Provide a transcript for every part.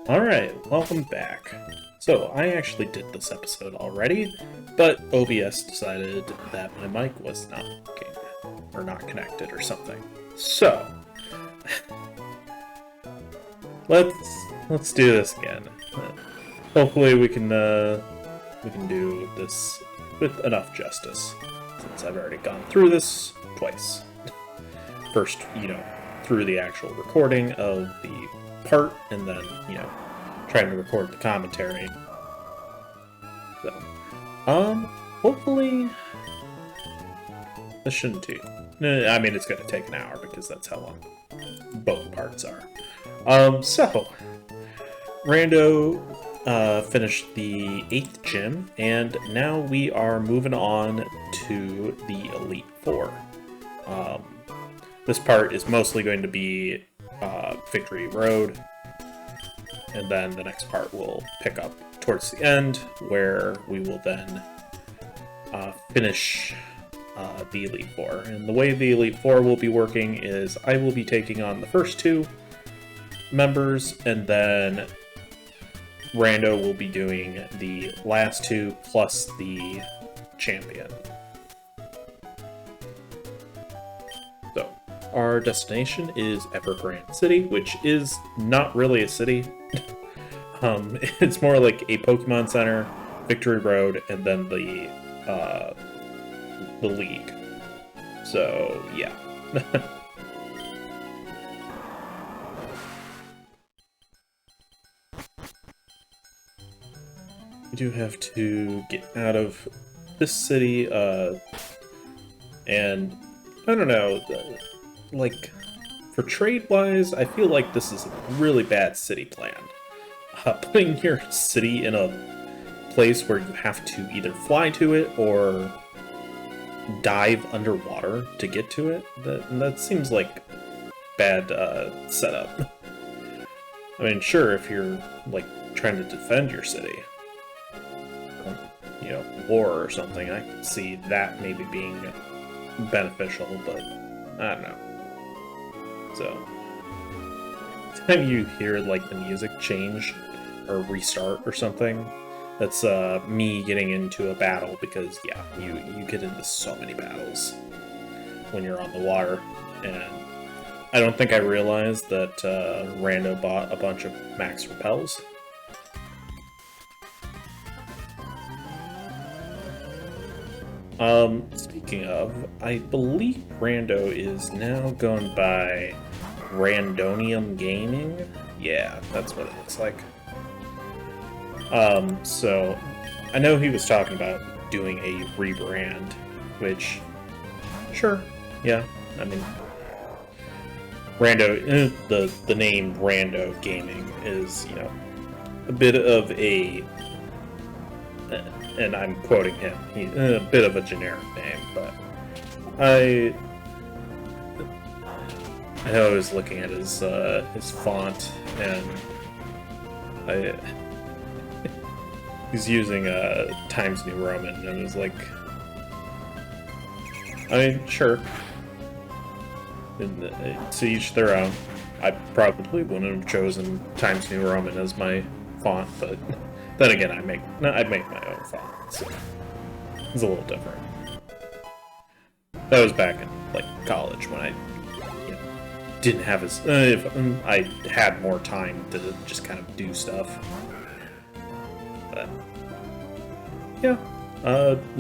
Alright, welcome back. So, I actually did this episode already, but OBS decided that my mic was not working, or not connected or something. So, let's do this again. Hopefully we can do this with enough justice, since I've already gone through this twice. First, through the actual recording of the part, and then, trying to record the commentary. So, hopefully, this shouldn't take. I mean, it's gonna take an hour because that's how long both parts are. So, Rando finished the 8th gym, and now we are moving on to the Elite Four. This part is mostly going to be Victory Road, and then the next part will pick up towards the end, where we will then finish the Elite Four. And the way the Elite Four will be working is I will be taking on the first two members, and then Rando will be doing the last two plus the champion. So, our destination is Evergrande City, which is not really a city. It's more like a Pokemon Center, Victory Road, and then the League. So, yeah. We do have to get out of this city, and I don't know, like, for trade-wise, I feel like this is a really bad city plan. Putting your city in a place where you have to either fly to it or dive underwater to get to it, that seems like bad setup. I mean, sure, if you're, like, trying to defend your city, war or something, I could see that maybe being beneficial, but I don't know. So, anytime you hear, like, the music change or restart or something, that's me getting into a battle, because, yeah, you get into so many battles when you're on the water, and I don't think I realized that Rando bought a bunch of max repels. Speaking of, I believe Rando is now going by Randonium Gaming. Yeah, that's what it looks like. So I know he was talking about doing a rebrand, which, sure, yeah, I mean, Rando, the name Rando Gaming is, a bit of a, and I'm quoting him, a bit of a generic name, but I know I was looking at his font, and he's using Times New Roman, and it was like, I mean, sure, and to each their own. I probably wouldn't have chosen Times New Roman as my font, but then again, I'd make my own font, so it's a little different. That was back in, like, college, when I didn't have as I had more time to just kind of do stuff. But yeah,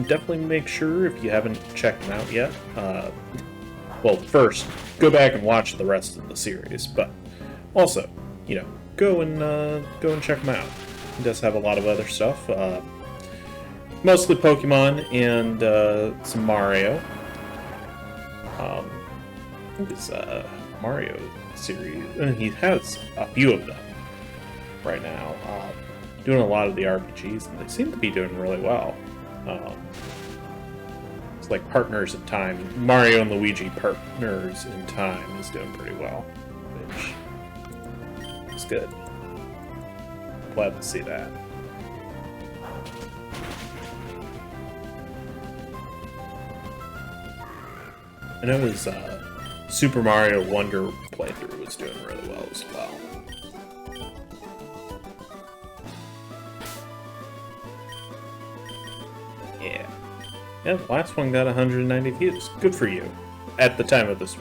definitely make sure, if you haven't checked them out yet, well, first go back and watch the rest of the series, but also, go and check them out. He does have a lot of other stuff, mostly Pokemon and some Mario. I think it's Mario series, and he has a few of them right now. Doing a lot of the RPGs, and they seem to be doing really well. It's like Partners in Time. Mario and Luigi Partners in Time is doing pretty well, which is good. Glad to see that. I know his Super Mario Wonder playthrough was doing really well as well. Yeah. Yeah, the last one got 190 views. Good for you. At the time of this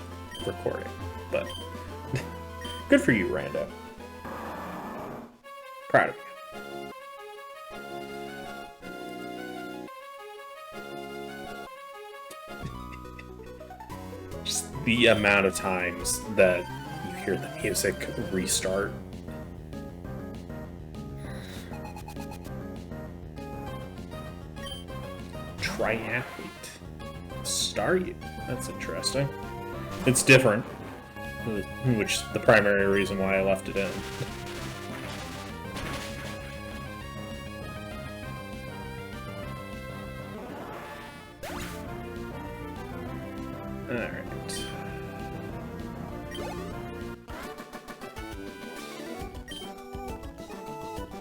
recording. But good for you, Rando. Proud of you. Just the amount of times that you hear the music restart. Triathlete. Star you. That's interesting. It's different, which is the primary reason why I left it in. Alright.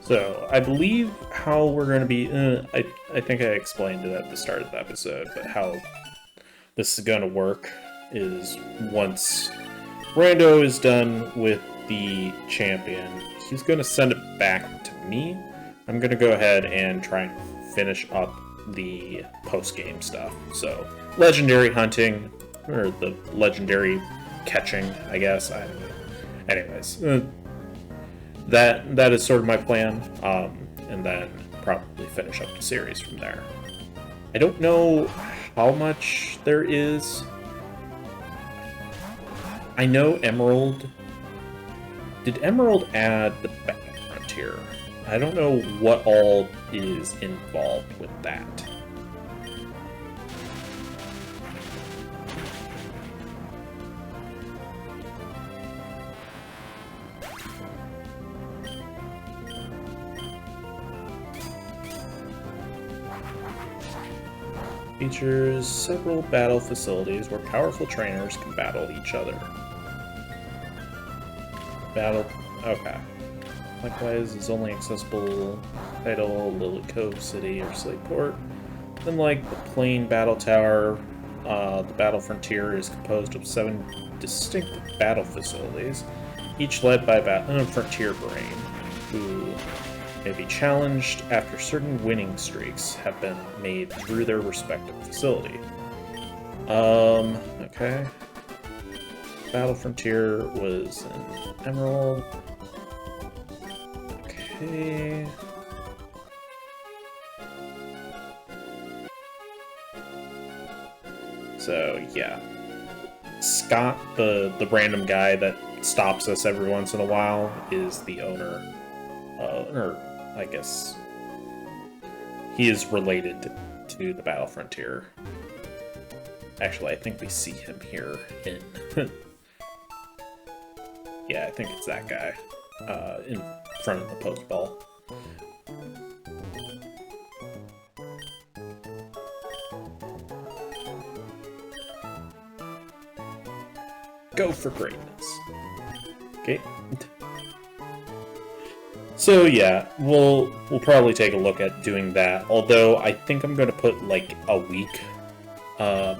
So, I believe how we're going to be... I think I explained it at the start of the episode, but how this is going to work is once Rando is done with the champion, he's going to send it back to me. I'm going to go ahead and try and finish up the post-game stuff. So, legendary hunting, or the legendary catching, I guess. I don't know. Anyways, that is sort of my plan, and then probably finish up the series from there. I don't know how much there is. I know Emerald... Did Emerald add the Battle Frontier? I don't know what all is involved with that. Features several battle facilities where powerful trainers can battle each other. Okay. Likewise, is only accessible Title, Lily Cove City, or Slateport. Unlike the plain battle tower, the Battle Frontier is composed of 7 distinct battle facilities, each led by a Frontier Brain, who may be challenged after certain winning streaks have been made through their respective facility. Okay. Battle Frontier was in Emerald. Okay. So, yeah. Scott, the random guy that stops us every once in a while, is the owner. Or, I guess, he is related to the Battle Frontier. Actually, I think we see him here in... Yeah, I think it's that guy in front of the Pokeball. Go for greatness. Okay. So yeah, we'll probably take a look at doing that. Although I think I'm going to put like a week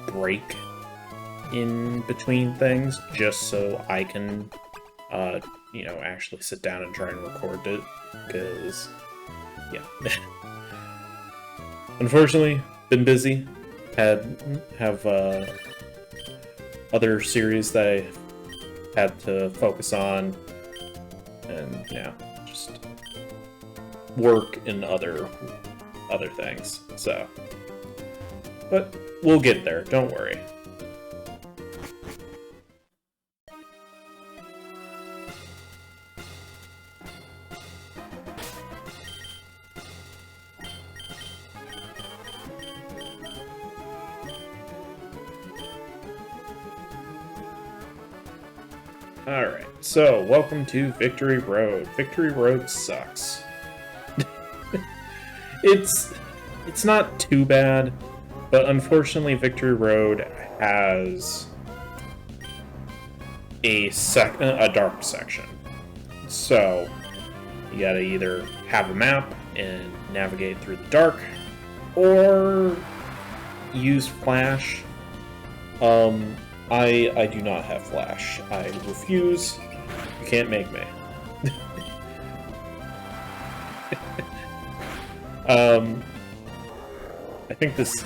break in between things, just so I can you know, actually sit down and try and record it, because, yeah. Unfortunately, been busy. Have other series that I had to focus on, and, yeah, just work and other things, so. But we'll get there, don't worry. Alright, so welcome to Victory Road. Victory Road sucks. It's not too bad, but unfortunately Victory Road has a dark section. So you gotta either have a map and navigate through the dark, or use Flash. I do not have Flash. I refuse. You can't make me. I think this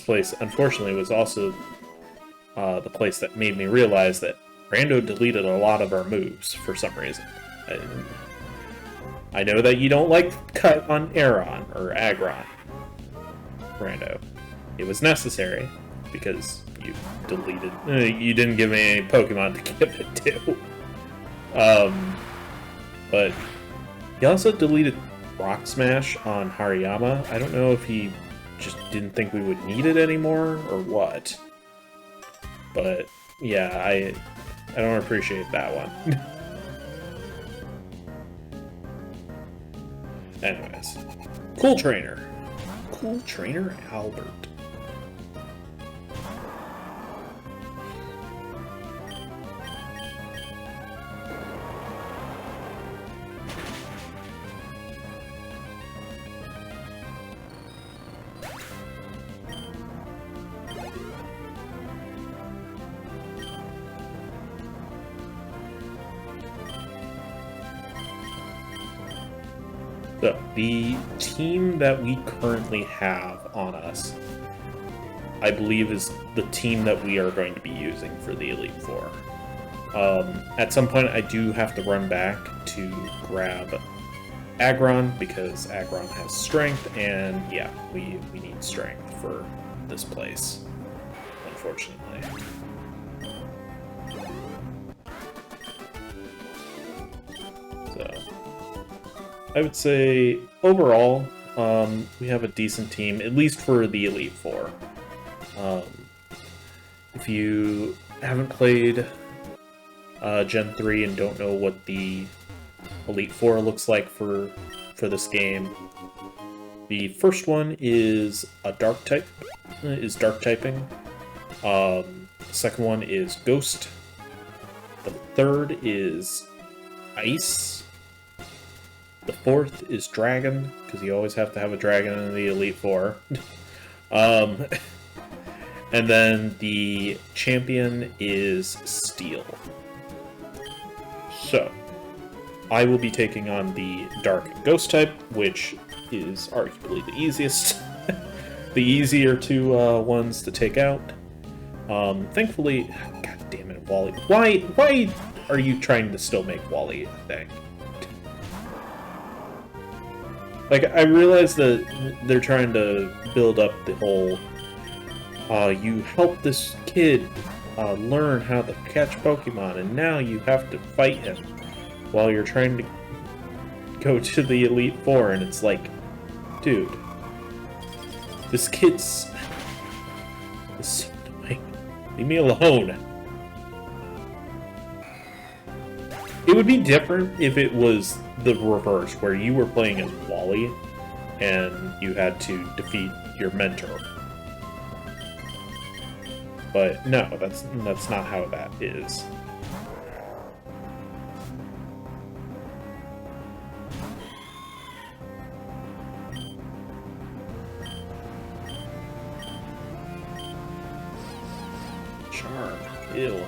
place, unfortunately, was also the place that made me realize that Rando deleted a lot of our moves for some reason. I know that you don't like cut on Aeron or Aggron, Rando. It was necessary because you deleted. You didn't give me any Pokemon to give it to. But he also deleted Rock Smash on Hariyama. I don't know if he just didn't think we would need it anymore or what. But yeah, I don't appreciate that one. Anyways, Cool Trainer Albert. So, the team that we currently have on us, I believe, is the team that we are going to be using for the Elite Four. At some point, I do have to run back to grab Aggron, because Aggron has strength, and yeah, we need strength for this place, unfortunately. So, I would say, overall, we have a decent team, at least for the Elite Four. If you haven't played Gen 3 and don't know what the Elite Four looks like for this game, the first one is a dark type, dark typing. The second one is Ghost. The third is Ice. The fourth is Dragon, because you always have to have a Dragon in the Elite Four. And then the champion is Steel. So, I will be taking on the Dark Ghost type, which is arguably the easiest. The easier two ones to take out. Thankfully, god damn it, Wally. Why are you trying to still make Wally a thing? Like, I realize that they're trying to build up the whole, you help this kid learn how to catch Pokemon, and now you have to fight him while you're trying to go to the Elite Four, and it's like, dude, this kid's so annoying. Leave me alone. It would be different if it was the reverse, where you were playing as Wally, and you had to defeat your mentor. But no, that's not how that is. Charm. Ew.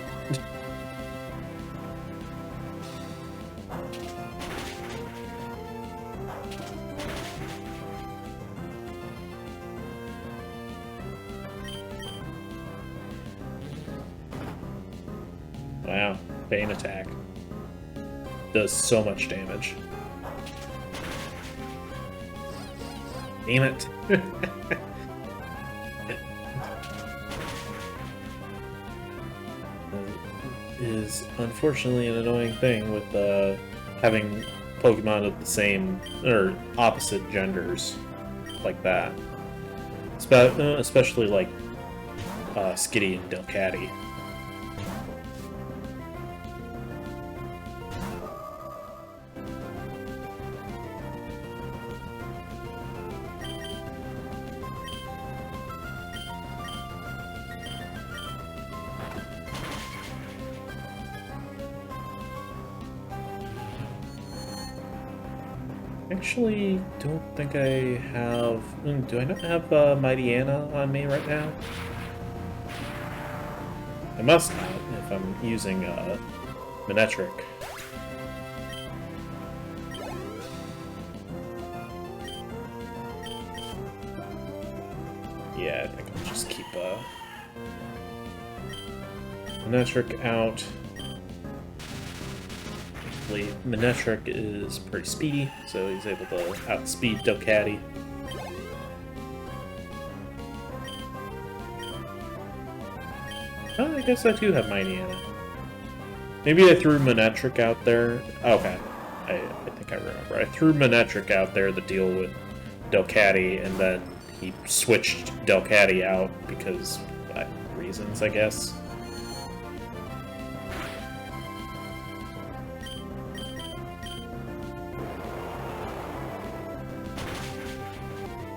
Wow, Bane attack. Does so much damage. Damn it. Is unfortunately an annoying thing with having Pokemon of the same, or opposite genders like that. Especially like Skitty and Delcatty. Actually, don't think I have... do I not have Mighty Anna on me right now? I must not, if I'm using Manectric. Yeah, I think I'll just keep Manectric out. Manectric is pretty speedy, so he's able to outspeed Delcatty. Oh, I guess I do have Mightyena. Maybe I threw Manectric out there. Okay, I think I remember. I threw Manectric out there to deal with Delcatty, and then he switched Delcatty out because reasons, I guess.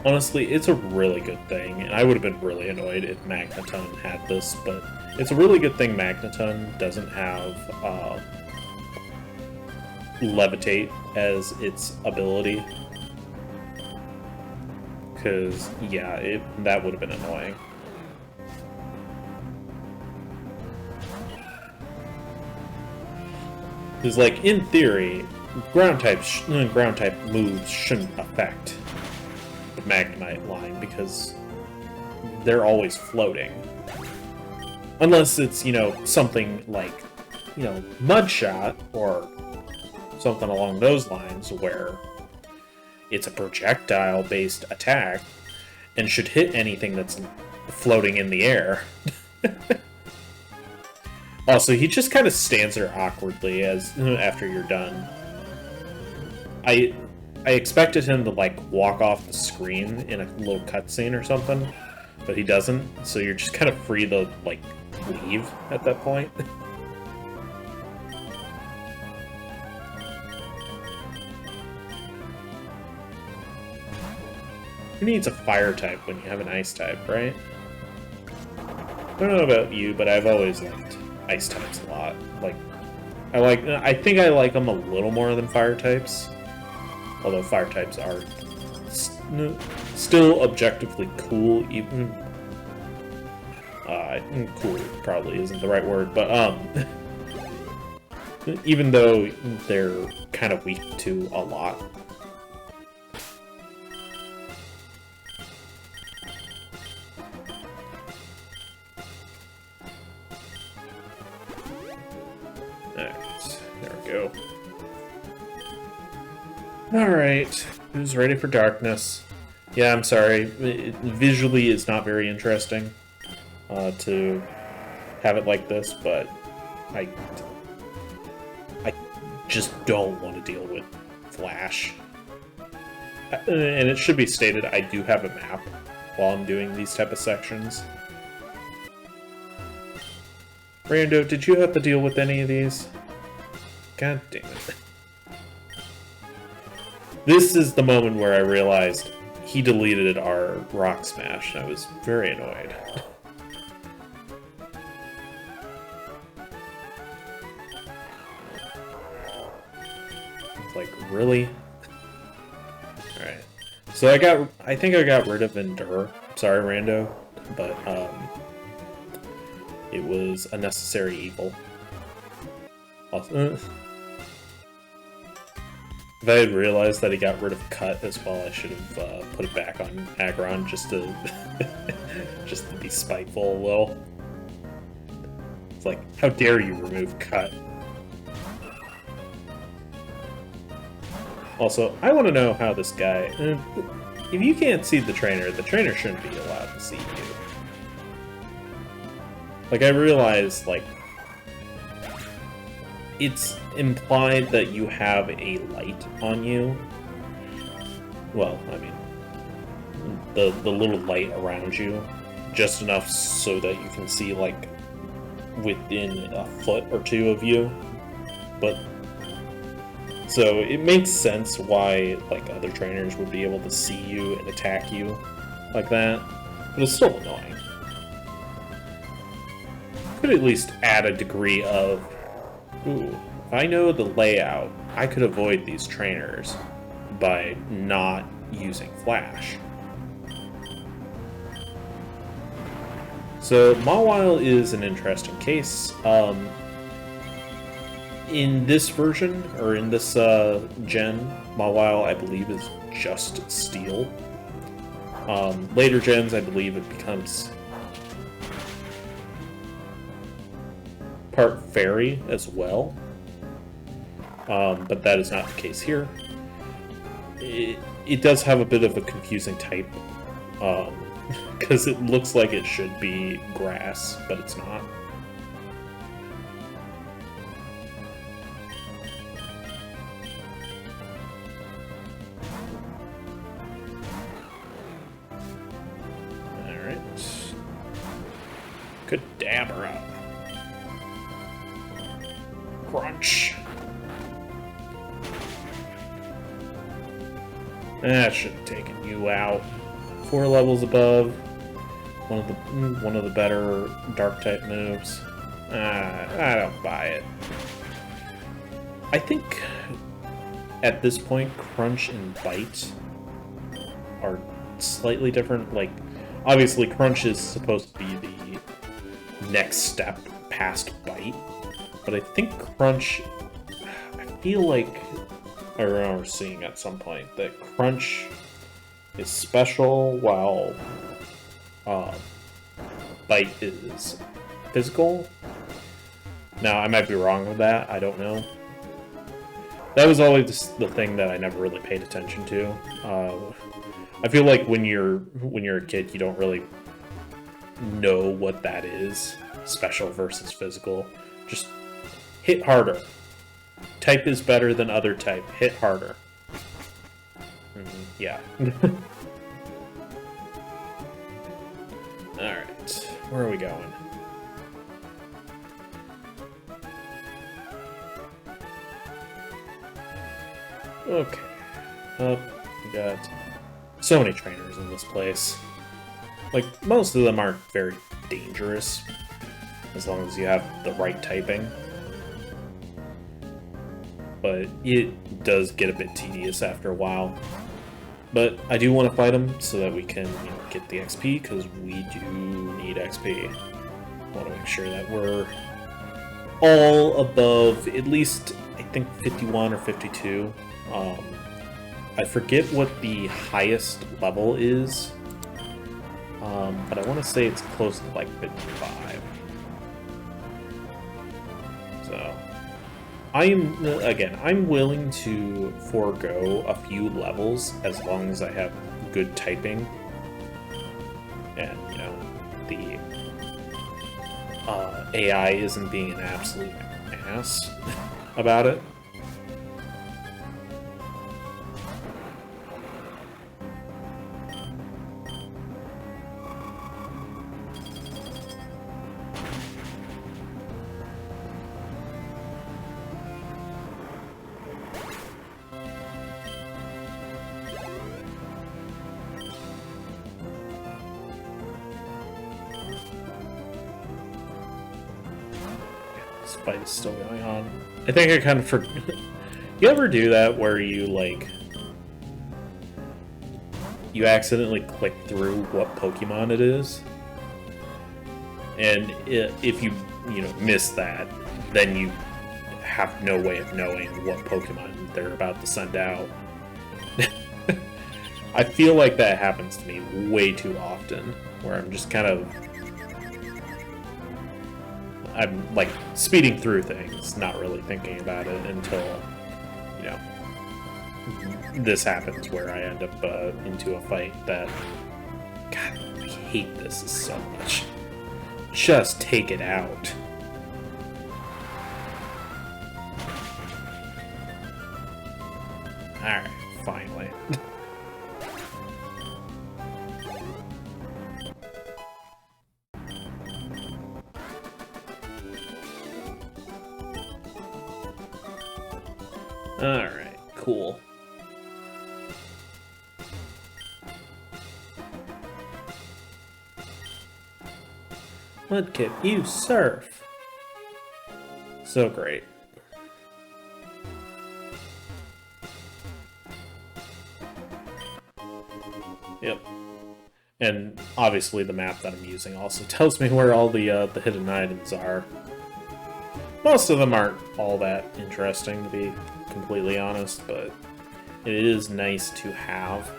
Honestly, it's a really good thing, and I would have been really annoyed if Magneton had this, but it's a really good thing Magneton doesn't have Levitate as its ability. Because, yeah, that would have been annoying. Because, like, in theory, ground type moves shouldn't affect the Magnemite line because they're always floating. Unless it's, you know, something like, you know, Mud Shot or something along those lines where it's a projectile-based attack and should hit anything that's floating in the air. Also, he just kind of stands there awkwardly after you're done. I expected him to, like, walk off the screen in a little cutscene or something, but he doesn't, so you're just kind of free to, like, leave at that point. Who needs a fire type when you have an ice type, right? I don't know about you, but I've always liked ice types a lot. Like, I think I like them a little more than fire types. Although fire types are still objectively cool, even... cool probably isn't the right word, but, even though they're kind of weak to a lot. Alright, there we go. Alright, who's ready for darkness? Yeah, I'm sorry, visually it's not very interesting to have it like this, but I just don't want to deal with Flash. And it should be stated, I do have a map while I'm doing these type of sections. Rando, did you have to deal with any of these? God damn it. This is the moment where I realized he deleted our Rock Smash, and I was very annoyed. It's like, really? Alright. So I think I got rid of Endure. Sorry, Rando, but, it was a necessary evil. Also, if I had realized that he got rid of Cut as well, I should have put it back on Aggron just to just to be spiteful a little. It's like, how dare you remove Cut? Also, I want to know how this guy... if you can't see the trainer shouldn't be allowed to see you. Like, I realize, like, it's implied that you have a light on you. Well, I mean, the little light around you, just enough so that you can see, like, within a foot or two of you. But, so it makes sense why, like, other trainers would be able to see you and attack you like that, but it's still annoying. Could at least add a degree of, ooh, if I know the layout, I could avoid these trainers by not using Flash. So, Mawile is an interesting case. In this version, or in this gen, Mawile, I believe, is just Steel. Later gens, I believe it becomes part fairy as well, but that is not the case here. It does have a bit of a confusing type, because it looks like it should be grass, but it's not. Alright. Good dabber up. Crunch. That should have taken you out. 4 levels above. One of the better dark type moves. I don't buy it. I think at this point, Crunch and Bite are slightly different. Like, obviously, Crunch is supposed to be the next step past Bite, but I think Crunch, I feel like I remember seeing at some point that Crunch is special while Bite is physical. Now, I might be wrong with that, I don't know. That was always the thing that I never really paid attention to. I feel like when you're a kid, you don't really know what that is, special versus physical. Just hit harder. Type is better than other type. Hit harder. Yeah. Alright. Where are we going? Okay. Up. We got so many trainers in this place. Like, most of them aren't very dangerous, as long as you have the right typing. But it does get a bit tedious after a while. But I do want to fight them so that we can, get the XP, because we do need XP. I want to make sure that we're all above at least, I think, 51 or 52. I forget what the highest level is, but I want to say it's close to like 55. So, I'm willing to forego a few levels as long as I have good typing, and the AI isn't being an absolute ass about it. This fight is still going on. I think I kind of forgot. You ever do that where you, you accidentally click through what Pokemon it is? And if you, miss that, then you have no way of knowing what Pokemon they're about to send out. I feel like that happens to me way too often, where I'm just kind of... I'm, speeding through things, not really thinking about it until, this happens where I end up into a fight that... God, I hate this so much. Just take it out. Alright, finally. Alright, cool. Mudkip, you surf! So great. Yep. And obviously the map that I'm using also tells me where all the hidden items are. Most of them aren't all that interesting, to be completely honest, but it is nice to have.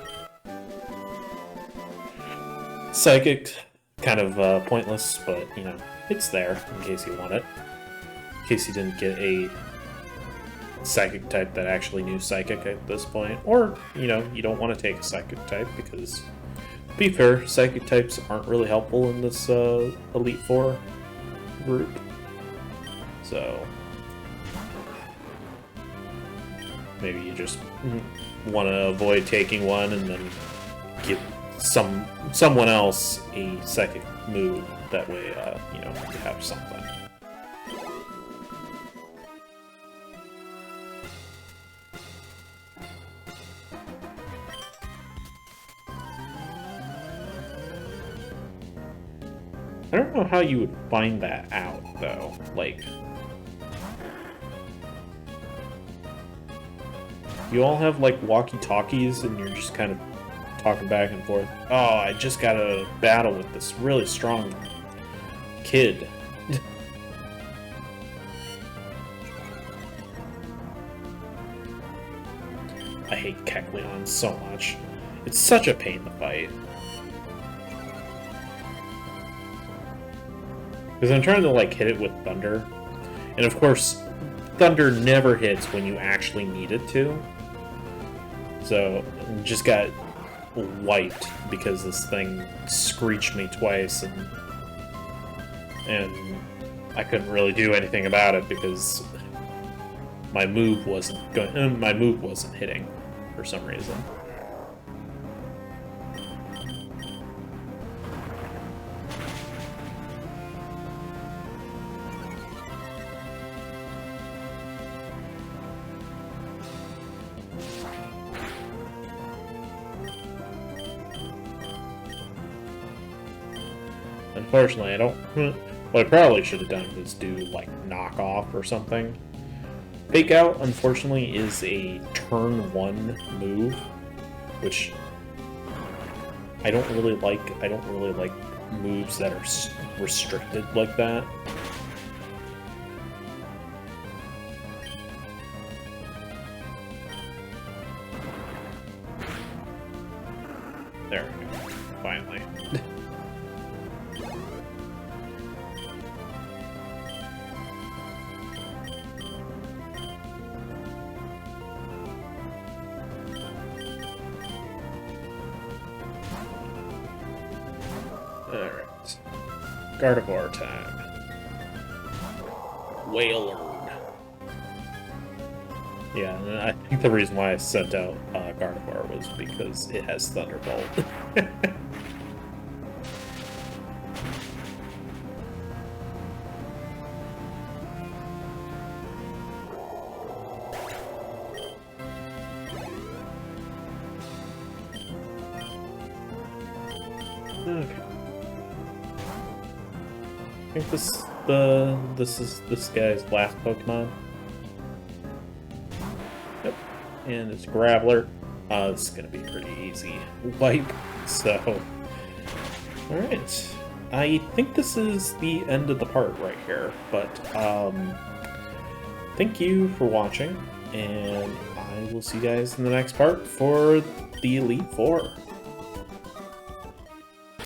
Psychic, kind of pointless, but, you know, it's there in case you want it. In case you didn't get a Psychic type that actually knew Psychic at this point. Or, you know, you don't want to take a Psychic type because, to be fair, Psychic types aren't really helpful in this Elite Four group. So, maybe you just want to avoid taking one and then give someone else a Psychic move. That way, you know, you have something. I don't know how you would find that out, though. Like, you all have, like, walkie-talkies, and you're just kind of talking back and forth. Oh, I just got a battle with this really strong kid. I hate Kecleon so much. It's such a pain to fight. Because I'm trying to, like, hit it with Thunder. And, of course, Thunder never hits when you actually need it to. So, just got wiped because this thing screeched me twice, and I couldn't really do anything about it because my move wasn't hitting for some reason. Unfortunately, I don't... What I probably should have done was do, like, knockoff or something. Fake Out, unfortunately, is a turn 1 move, which I don't really like. I don't really like moves that are restricted like that. There we go. Finally. Alright. Gardevoir time. Whaler. Yeah, and I think the reason why I sent out Gardevoir was because it has Thunderbolt. Okay. I think this is this guy's last Pokemon. Yep. And it's Graveler. This is gonna be pretty easy wipe, so alright. I think this is the end of the part right here, but thank you for watching, and I will see you guys in the next part for the Elite Four.